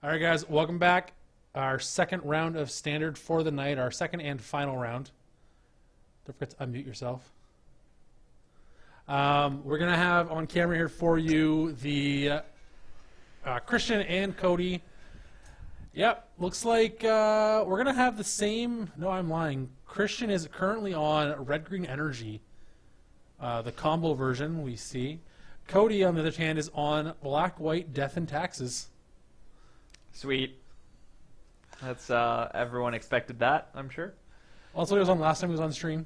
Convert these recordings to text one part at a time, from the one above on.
All right, guys, welcome back. Our second round of Standard for the night, our second and final round. Don't forget to unmute yourself. We're going to have on camera here for you the Christian and Cody. Yep, looks like we're going to have the same. No, I'm lying. Christian is currently on Red-Green Energy, the combo version we see. Cody, on the other hand, is on Black-White Death and Taxes. Sweet. That's everyone expected that, I'm sure. Also, he was on last time he was on stream.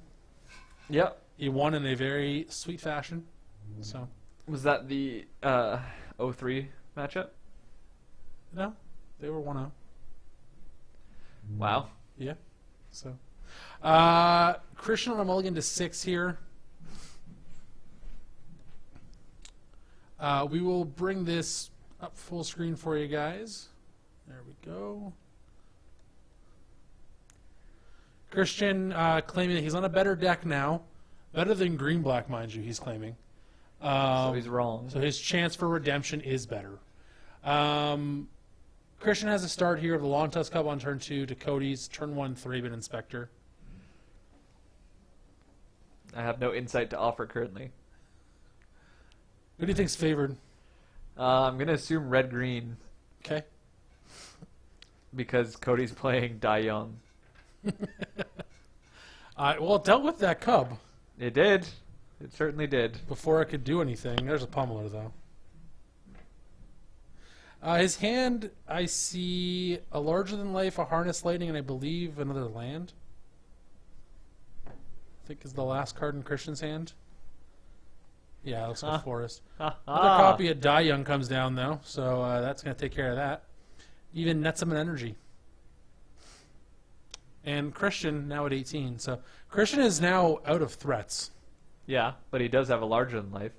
Yep. He won in a very sweet fashion. So Was that the 03 matchup? no, they were 1-0. Wow. Yeah. So Christian on a mulligan to 6 here. We will bring this up full screen for you guys. There we go. Christian claiming that he's on a better deck now. Better than green-black, mind you, he's claiming. So he's wrong. So his chance for redemption is better. Christian has a start here of the Long Tusk Cup on turn 2 to Cody's turn 1 3-bit Inspector. I have no insight to offer currently. Who do you think's favored? I'm going to assume red-green Okay. because Cody's playing Die Young. Well, it dealt with that cub It did. It certainly did. before it could do anything. There's a pummeler, though. His hand, I see a larger-than-life, a Harness Lightning, and I believe another land. I think is the last card in Christian's hand. Yeah, it looks like a forest. Another copy of Die Young comes down, though, so that's going to take care of that. Even nets him an energy. And Christian now at 18. So Christian is now out of threats. Yeah, but he does have a larger than life,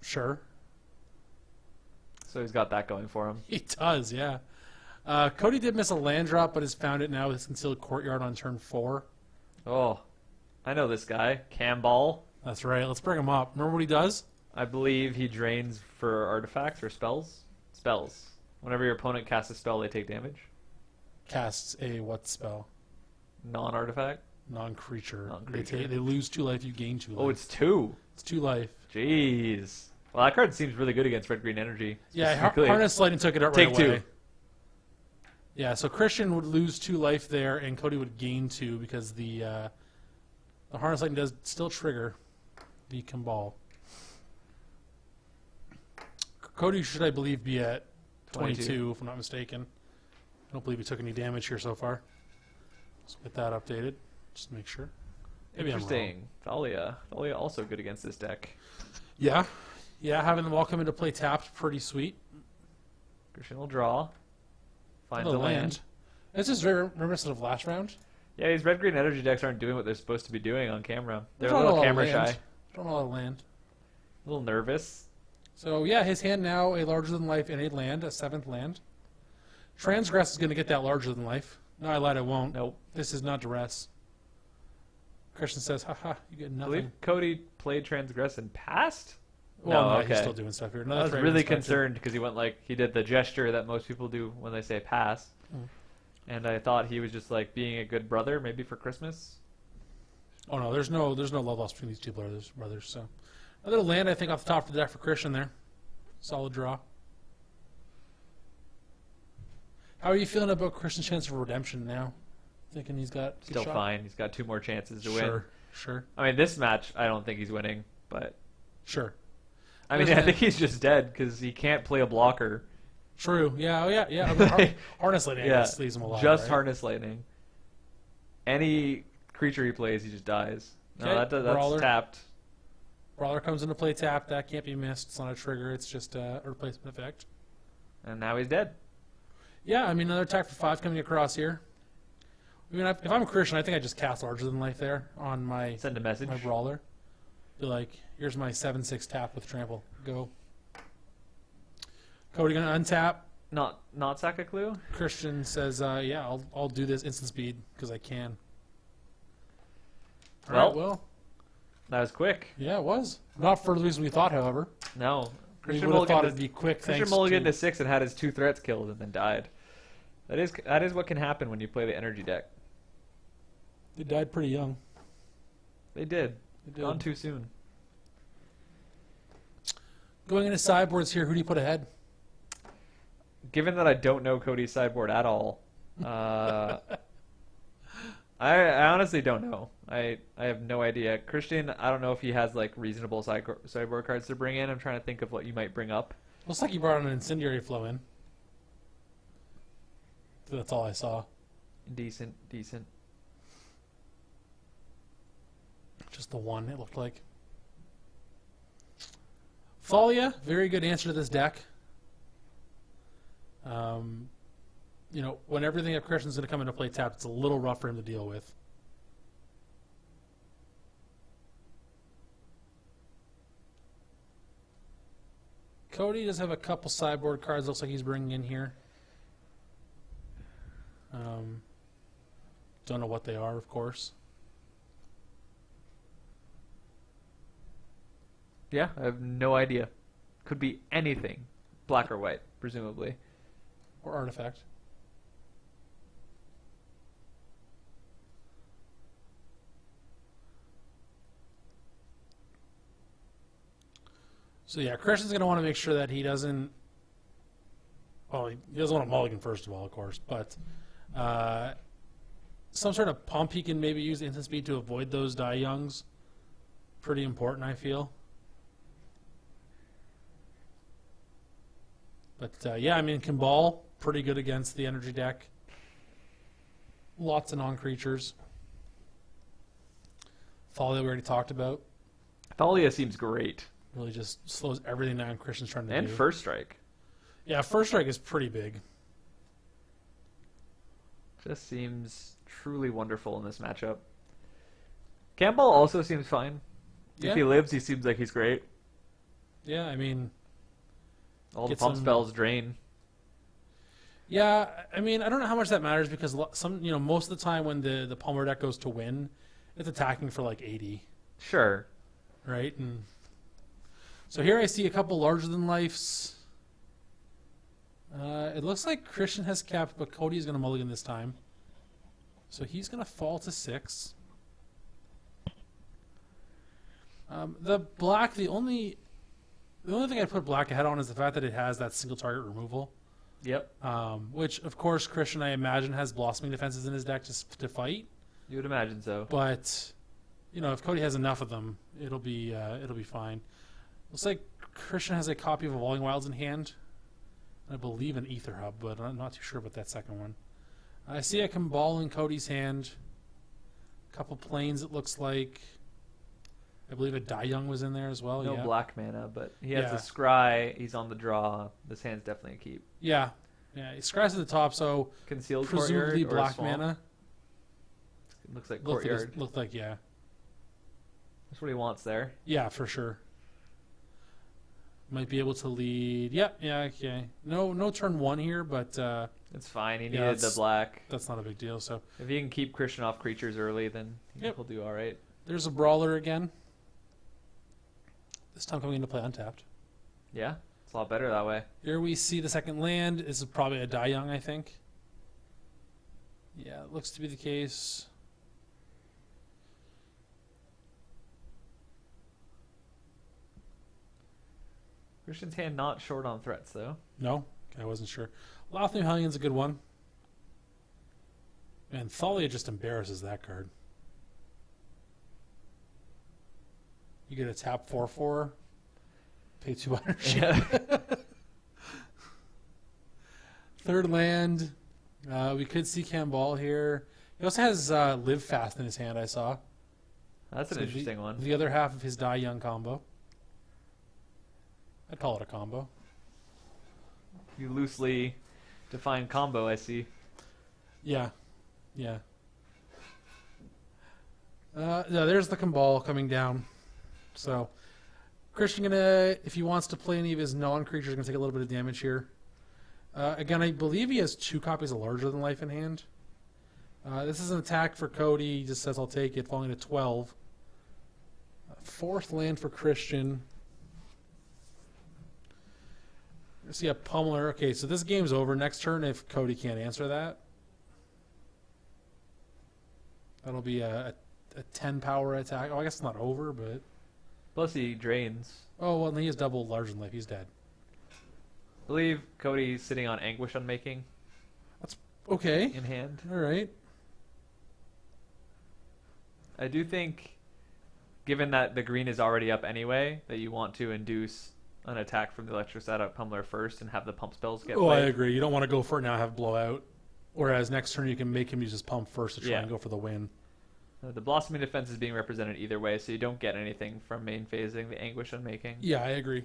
Sure. so he's got that going for him. He does, yeah. Cody did miss a land drop, but has found it now with his Concealed Courtyard on turn 4. Oh, I know this guy, Camball. That's right. Let's bring him up. Remember what he does? I believe he drains for artifacts or spells. Spells. Whenever your opponent casts a spell, they take damage. Casts a what spell? Non-artifact. Non-creature. Non-creature. They lose 2 life, you gain 2 life. Oh, it's 2. It's 2 life. Jeez. Well, that card seems really good against red-green energy. Yeah, Specifically. Harness Lightning took it out Take right 2. away. Yeah, so Christian would lose 2 life there, and Cody would gain 2 because the Harness Lightning does still trigger the Camball. Cody should, I believe, be at 22, if I'm not mistaken. I don't believe he took any damage here so far. Let's get that updated, just to make sure. Maybe I'm wrong. Interesting. Thalia. Thalia also good against this deck. Yeah. Yeah, having them all come into play tapped, pretty sweet. Christian will draw. Finds Another a land. This is very reminiscent of last round. Yeah, these red-green energy decks aren't doing what they're supposed to be doing on camera. They're There's a not little lot of camera land. shy. Don't know a lot of land. A little nervous. So, yeah, his hand now a larger-than-life and a land, a 7th land. Transgress is going to get that larger-than-life. No, I lied, I won't. Nope. This is not duress. Christian says, haha, you get I nothing. believe Cody played Transgress and passed? Well, no, okay. he's still doing stuff here. I was really concerned because he went like, he did the gesture that most people do when they say pass. Mm. And I thought he was just like being a good brother, maybe for Christmas. Oh, no, there's no love lost between these two brothers. So, another land, I think, off the top of the deck for Christian there. Solid draw. How are you feeling about Christian's chance of redemption now? Thinking he's got a good Still shot? fine. He's got 2 more chances to win. Sure. I mean, this match, I don't think he's winning, but Sure. I mean, I think he's just dead because he can't play a blocker. True. Yeah. Oh, yeah. Yeah. I mean, Harness Lightning Yeah, leaves him alive. just right? Harness Lightning. Any creature he plays, he just dies. No, Okay, that's Brawler. tapped. Brawler comes into play tap. That can't be missed. It's not a trigger. It's just a replacement effect. And now he's dead. Yeah. I mean, another attack for 5 coming across here. I mean, if I'm a Christian, I think I just cast larger than life there on my Send a message. Brawler. Be like, here's my 7/6 tap with trample. Go. Cody gonna untap. Not sack a clue? Christian says, yeah, I'll do this instant speed because I can. All right, well, That was quick. yeah, it was. Not for the reason we thought, however. No. We would have thought it'd be quick. Christian Thanks mulligan to to 6 and had his 2 threats killed and then died. That is what can happen when you play the energy deck. They died pretty young. They did. They did. Gone too soon. Going into sideboards here, who do you put ahead? Given that I don't know Cody's sideboard at all, I honestly don't know. I have no idea. Christian, I don't know if he has like reasonable sideboard cards to bring in. I'm trying to think of what you might bring up. Looks like you brought an incendiary flow in. That's all I saw. Decent. Just the one, it looked like. Thalia, very good answer to this deck. You know, when everything of Christian's going to come into play tapped, it's a little rough for him to deal with. Cody does have a couple sideboard cards. Looks like he's bringing in here. Don't know what they are, of course. Yeah, I have no idea. Could be anything. Black or white, presumably. Or artifact. So yeah, Christian's going to want to make sure that he doesn't... Well, he doesn't want to mulligan first of all, of course, but some sort of pump he can maybe use instant speed to avoid those die youngs. Pretty important, I feel. But yeah, I mean, Kimball, pretty good against the energy deck. Lots of non-creatures. Thalia we already talked about. Thalia seems great. Really just slows everything down Christian's trying to do. And first strike. Yeah, first strike is pretty big. Just seems truly wonderful in this matchup. Campbell also seems fine. Yeah. If he lives, he seems like he's great. Yeah, I mean... All the Get pump some- spells drain. Yeah, I mean, I don't know how much that matters because most of the time when the Palmer deck goes to win, it's attacking for like 80, Sure. right? And so here I see a couple larger than lifes. It looks like Christian has capped, but Cody's going to mulligan this time. So he's going to fall to 6. The black, the only thing I put black ahead on is the fact that it has that single target removal. Yep. Which, of course, Christian, I imagine, has blossoming defenses in his deck to fight. You would imagine so. But, you know, if Cody has enough of them, it'll be fine. Looks like Christian has a copy of Evolving Wilds in hand. I believe an Ether Hub, but I'm not too sure about that second one. I see a Kimball in Cody's hand. A couple planes, it looks like. I believe a Die Young was in there as well. No Yeah. black mana, but he has Yeah. a scry. He's on the draw. This hand's definitely a keep. Yeah. He scratches at the top, so Concealed presumably courtyard or black swamp. mana. It looks like Looked courtyard. like, yeah. That's what he wants there. Yeah, for sure. Might be able to lead. Yep, yeah, okay. No turn 1 here, but It's fine. He Yeah, needed the that's- black. that's not a big deal. So If he can keep Christian off creatures early, then Yep. he'll do all right. there's a Brawler again. This time coming into play untapped. Yeah, it's a lot better that way. Here we see the second land. This is probably a Die Young, I think. Yeah, it looks to be the case. Christian's hand not short on threats, though. No? I wasn't sure. Lothar Hellion's a good one. Man, Thalia just embarrasses that card. You get a tap 4/4, pay 2 energy. Yeah. Third land, we could see Camball here. He also has Live Fast in his hand, I saw. That's an So interesting one. The other half of his Die Young combo. I'd call it a combo. You loosely define combo, I see. Yeah. Yeah. Yeah, there's the Camball coming down. So, Christian if he wants to play any of his non-creatures, gonna take a little bit of damage here. Again, I believe he has 2 copies of Larger Than Life in hand. This is an attack for Cody. He just says, I'll take it, falling to 12. Fourth land for Christian. see a pummeler. Okay, so this game's over. Next turn, if Cody can't answer that, that'll be a 10 power attack. Oh, I guess it's not over, but Plus he drains. oh well, then he has double large in life. He's dead. I believe Cody's sitting on Anguish Unmaking Okay, in hand. all right. I do think, given that the green is already up anyway, that you want to induce an attack from the Electrostatic Pummeler first and have the pump spells get Oh, I played. agree. You don't want to go for it now and have blowout. Whereas next turn you can make him use his pump first to try Yeah. and go for the win. The Blossoming Defense is being represented either way, so you don't get anything from main phasing the Anguish Unmaking. Yeah, I agree.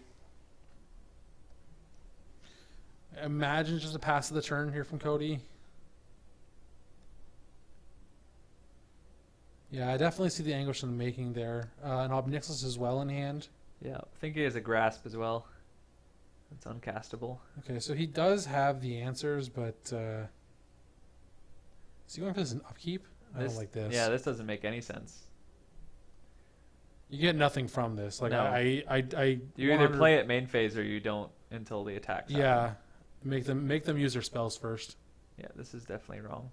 Imagine just a pass of the turn here from Cody. Yeah, I definitely see the Anguish in the making there. And Obnixilus as well in hand. Yeah, I think he has a Grasp as well. It's uncastable. Okay, so he does have the answers, but is he going for this in upkeep? I don't like this. Yeah, this doesn't make any sense. You get nothing from this. Like No. I You either play it main phase or you don't until the attack's happen. Yeah, make them use their spells first. Yeah, this is definitely wrong.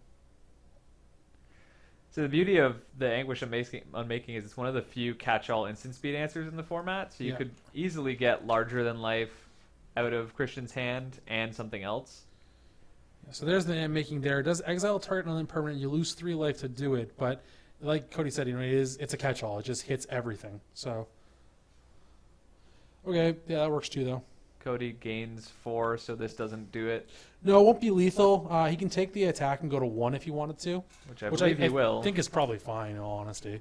So the beauty of the Anguish Unmaking is it's one of the few catch-all instant speed answers in the format. So you Yeah. could easily get larger than life out of Christian's hand and something else. So there's the making there. It does exile target on impermanent. You lose 3 life to do it, but like Cody said, it's a catch-all. It just hits everything. So okay, yeah, that works too though. Cody gains 4, so this doesn't do it, No, it won't be lethal. He can take the attack and go to 1 if he wanted to, which I believe he will. I think is probably fine in all honesty.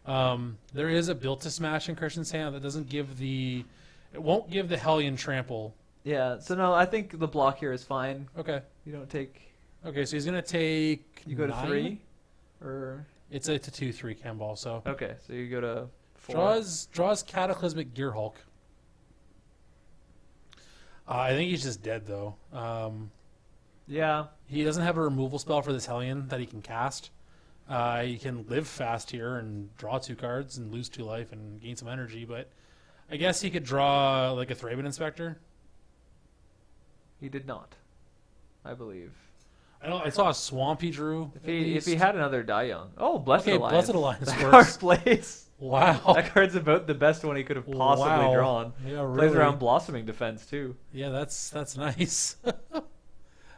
There is a built to smash in Christian's hand that doesn't give it won't give the Hellion trample. Yeah, so no, I think the block here is fine. Okay. You don't take... Okay, so he's gonna take. You go to 9? 3? Or... It's a 2/3 cannonball. So Okay, so you go to 4. draws Cataclysmic Gearhulk. I think he's just dead though. Yeah. He doesn't have a removal spell for this Hellion that he can cast. He can live fast here and draw 2 cards and lose 2 life and gain some energy, but I guess he could draw like a Thraben Inspector. He did not, I believe. I saw a Swamp he drew. If he had another Die Young. Oh, Blessed Okay, Alliance. Blessed Alliance That works. card plays. Wow. That card's about the best one he could have possibly Wow. drawn. Yeah, really. Plays around Blossoming Defense, too. Yeah, that's nice.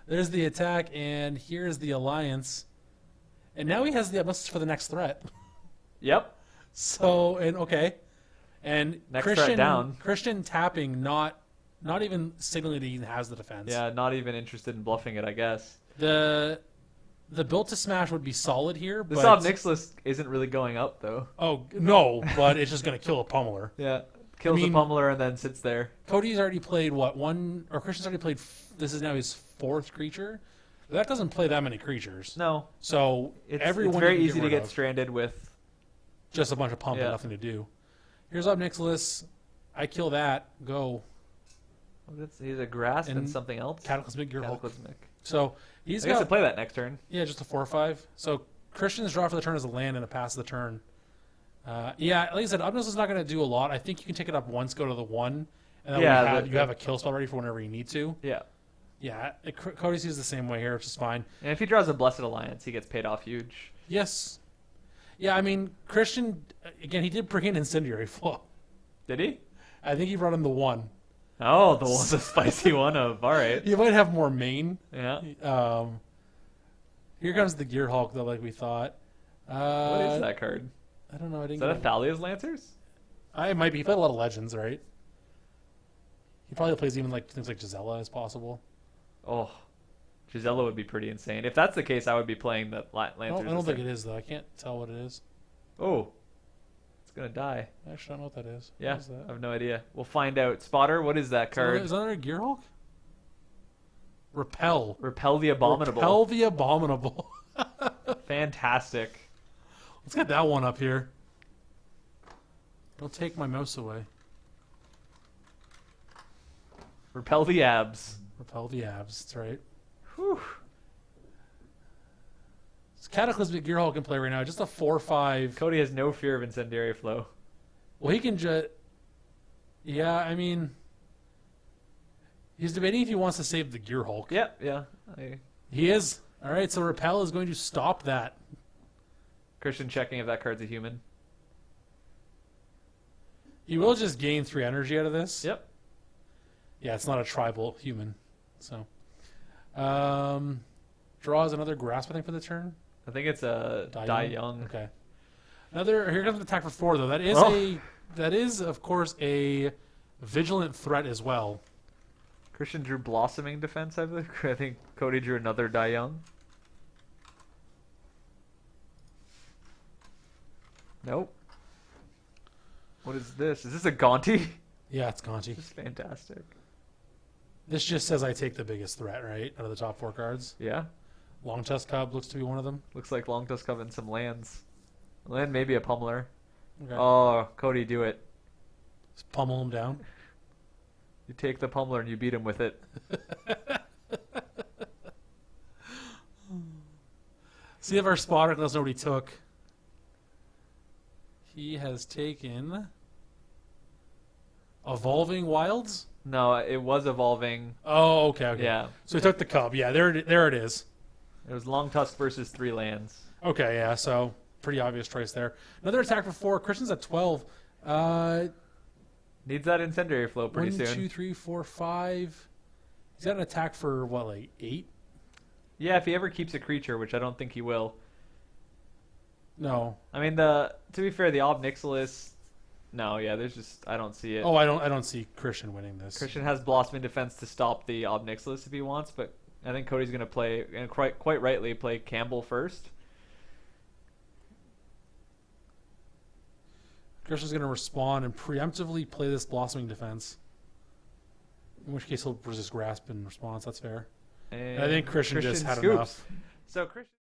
There's the attack, and here's the Alliance. And now he has the Abyssus for the next threat. Yep. So, and Next Christian threat down. Christian tapping, not even signaling that he has the defense. Yeah, not even interested in bluffing it, I guess. The built to smash would be solid here, This but Obnixilus isn't really going up, though. oh no, but it's just gonna kill a pummeler. Yeah. Kills the pummeler and then sits there. Cody's already played Christian's already played. This is now his 4th creature. That doesn't play that many creatures. No. So It's everyone very you can easy to rid get of. stranded with. Just a bunch of pump and Yeah. nothing to do. Here's Obnixilus. I kill that. Go. He's a Grasp and And something else. Cataclysmic Gearhulk. Cataclysmic. So he's I guess to got play that next turn. just a 4/5. So Christian's draw for the turn is a land and a pass of the turn. Like I said, Obnixilus is not going to do a lot. I think you can take it up once, go to the 1, and then you have a kill spell ready for whenever you need to. Yeah. Yeah, Cody sees the same way here, which is fine. And if he draws a Blessed Alliance, he gets paid off huge. Yes. Yeah, I mean, Christian, again, he did bring in Incendiary Flow. Did he? I think he brought in the 1. Oh, the spicy one of. All right. You might have more main. Yeah. Here comes the Gearhulk, though, like we thought. What is that card? I don't know. I Is didn't that a get Thalia's Lancers? it might be. He played a lot of Legends, right? He probably plays even like things like Gisela as possible. Oh, Gisela would be pretty insane. If that's the case, I would be playing the Lancers. I don't think it is, though. I can't tell what it is. Oh, it's going to die. Actually, I don't know what that is. Yeah, What is that? I have no idea. We'll find out. Spotter, what is that card? Is that another Gearhulk? Repel. Repel the Abominable. Repel the Abominable. Fantastic. Let's get that one up here. Don't take my mouse away. Repel the Abs. Repel the Abs. That's right. Whew. It's Cataclysmic Gearhulk can play right now. Just a 4/5. Cody has no fear of Incendiary Flow. Well, he can just. Yeah, I mean, He's debating if he wants to save the Gear Hulk. Yep, yeah. He is. All right, so Repel is going to stop that. Christian checking if that card's a human. He will just gain 3 energy out of this. Yep. Yeah, it's not a tribal human. So, draws another Grasp, I think, for the turn. I think it's a Die Young. Okay. Here comes an attack for 4, though. That is of course a vigilant threat as well. Christian drew Blossoming Defense, I believe. I think Cody drew another Die Young. Nope. What is this? Is this a Gonti? Yeah, it's Conti. This is fantastic. This just says I take the biggest threat, right? Out of the top 4 cards. Yeah. Long Tusk Cub looks to be one of them. Looks like Long Tusk Cub and some lands. Land, maybe a Pummeler. Okay. Oh, Cody, do it. Just pummel him down. You take the Pummeler and you beat him with it. See if our spotter knows what he took. He has taken Evolving Wilds. No, it was Evolving. Oh, okay. Yeah. So he took the Cub. Yeah, there it is. It was Long Tusk versus 3 lands. Okay, yeah. So pretty obvious choice there. Another attack for 4. Christian's at 12. Needs that Incendiary Flow pretty 1, soon. 2, 3, 4, 5. He's got an attack for what, like 8? Yeah, if he ever keeps a creature, which I don't think he will. No. I mean, to be fair, the Ob Nixilis. No, yeah, there's just I don't see it. Oh, I don't see Christian winning this. Christian has Blossoming Defense to stop the Ob Nixilis if he wants, but I think Cody's going to play, and quite rightly, play Campbell first. Christian's going to respond and preemptively play this Blossoming Defense. In which case he'll resist Grasp in response. That's fair. And I think Christian just had scoops. enough. So Christian.